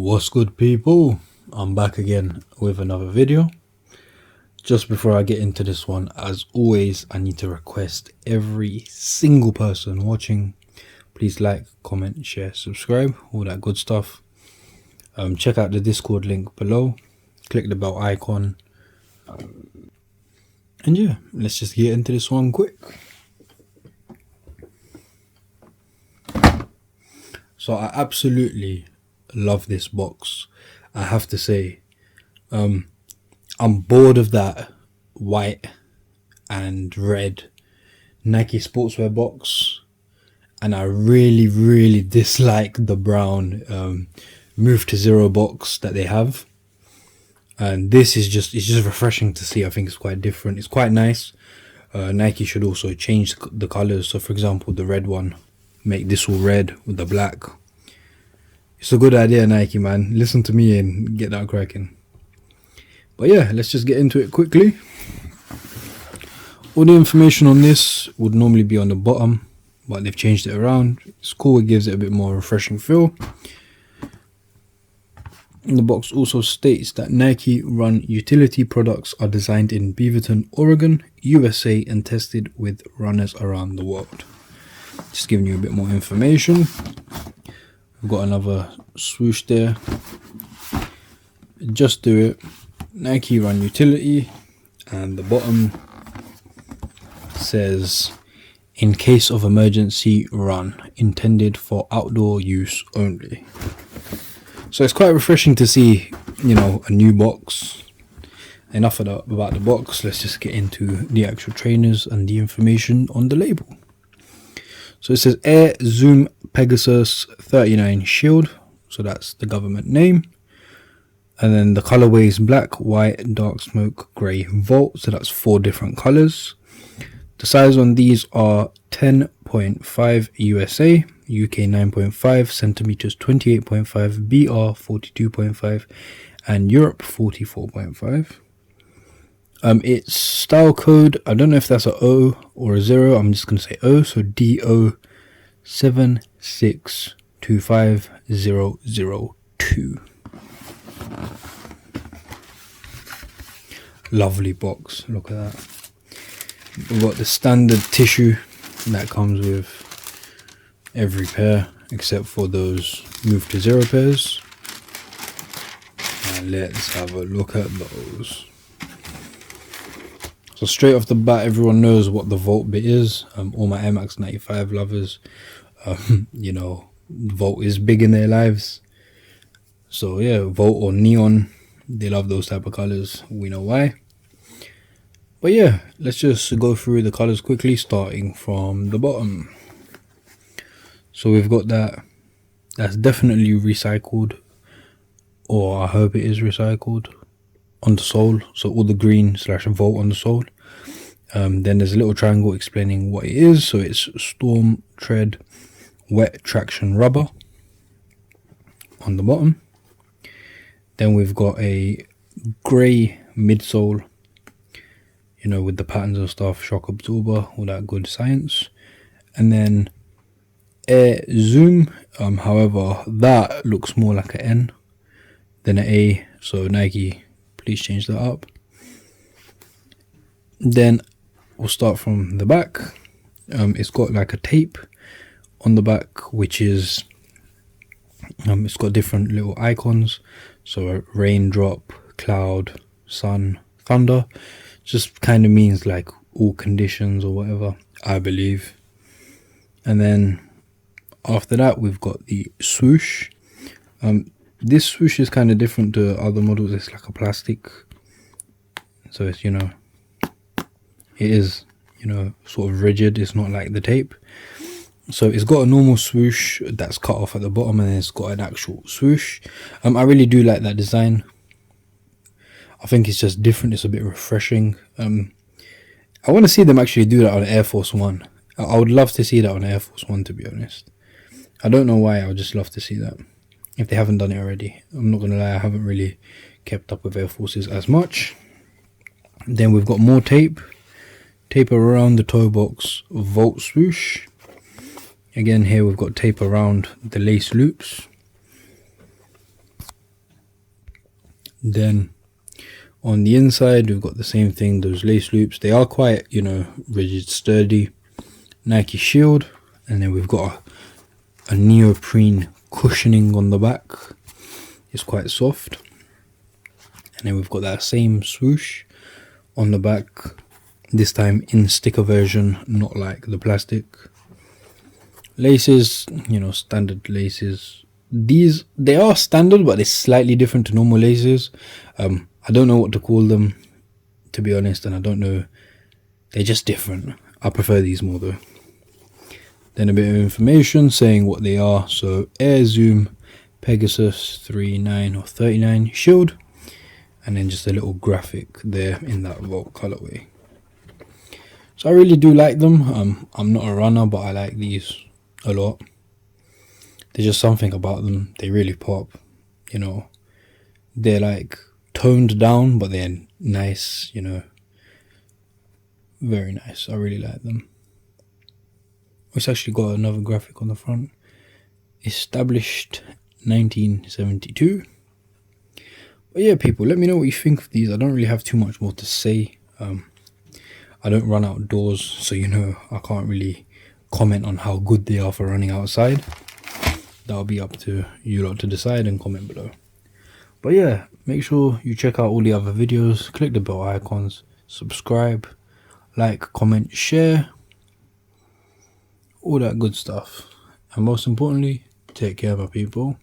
What's good, people? I'm back again with another video. Just before I get into this one, as always, I need to request every single person watching, please like, comment, share, subscribe, all that good stuff. Check out the Discord link below, click the bell icon, and yeah, let's just get into this one quick. So I absolutely love this box. I have to say, I'm bored of that white and red Nike sportswear box, and I really dislike the brown Move to Zero box that they have. And this is it's just refreshing to see. I think it's quite different. It's quite nice. Nike should also change the colors. So for example, the red one, make this all red with the black. It's a good idea, Nike, man. Listen to me and get that cracking. But yeah, let's just get into it quickly. All the information on this would normally be on the bottom, but they've changed it around. It's cool. It gives it a bit more refreshing feel. And the box also states that Nike run utility products are designed in Beaverton, Oregon, USA, and tested with runners around the world. Just giving you a bit more information. We've got another swoosh there. Just do it. Nike run utility, and the bottom says, in case of emergency, run, intended for outdoor use only. So it's quite refreshing to see, you know, a new box. Enough of that about the box. Let's just get into the actual trainers and the information on the label. So it says Air Zoom Pegasus 39 Shield. So that's the government name. And then the colorway is black, white, dark smoke, grey, Volt. So that's 4 different colors. The size on these are 10.5 USA, UK 9.5, centimeters 28.5, BR 42.5, and Europe 44.5. Its style code, I don't know if that's a O or a 0. I'm just going to say O. So DO7625002. Lovely box. Look at that. We've got the standard tissue that comes with every pair except for those Move to Zero pairs. And let's have a look at those. So straight off the bat, everyone knows what the Volt bit is. All my Air Max 95 lovers, you know, Volt is big in their lives. So yeah, Volt or neon, they love those type of colors. We know why. But yeah, let's just go through the colors quickly, starting from the bottom. So we've got that's definitely recycled, or I hope it is recycled, on the sole. So all the green / Volt on the sole. Then there's a little triangle explaining what it is. So it's Storm Tread Wet Traction Rubber on the bottom. Then we've got a grey midsole, you know, with the patterns and stuff, shock absorber, all that good science. And then Air Zoom, however, that looks more like an N than an A. So Nike, please change that up. Then we'll start from the back. It's got like a tape on the back, which is it's got different little icons. So a raindrop, cloud, sun, thunder. Just kind of means like all conditions or whatever, I believe. And then after that, we've got the swoosh. This swoosh is kind of different to other models. It's like a plastic. So it's, you know, it is, you know, sort of rigid. It's not like the tape. So it's got a normal swoosh that's cut off at the bottom, and then it's got an actual swoosh. I really do like that design. I think it's just different. It's a bit refreshing. I want to see them actually do that on Air Force One. I would love to see that on Air Force One, to be honest. I don't know why. I would just love to see that if they haven't done it already. I'm not gonna lie, I haven't really kept up with Air Forces as much. Then we've got more tape around the toe box, Volt swoosh. Again, here we've got tape around the lace loops. Then on the inside we've got the same thing, those lace loops. They are quite, you know, rigid, sturdy. Nike shield, and then we've got a neoprene cushioning on the back. It's quite soft. And then we've got that same swoosh on the back, this time in sticker version, not like the plastic. Laces, you know, standard laces. These, they are standard, but they're slightly different to normal laces. I don't know what to call them, to be honest, and I don't know, they're just different. I prefer these more though. Then a bit of information saying what they are. So Air Zoom Pegasus 39 or 39 shield, and then just a little graphic there in that Volt colorway. So I really do like them. I'm not a runner, but I like these a lot. There's just something about them, they really pop, you know. They're like toned down, but they're nice, you know, very nice. I really like them. It's actually got another graphic on the front. Established 1972. But yeah, people, let me know what you think of these. I don't really have too much more to say. I don't run outdoors, so you know, I can't really comment on how good they are for running outside. That'll be up to you lot to decide and comment below. But yeah, make sure you check out all the other videos, click the bell icons, subscribe, like, comment, share, all that good stuff. And most importantly, take care, my people.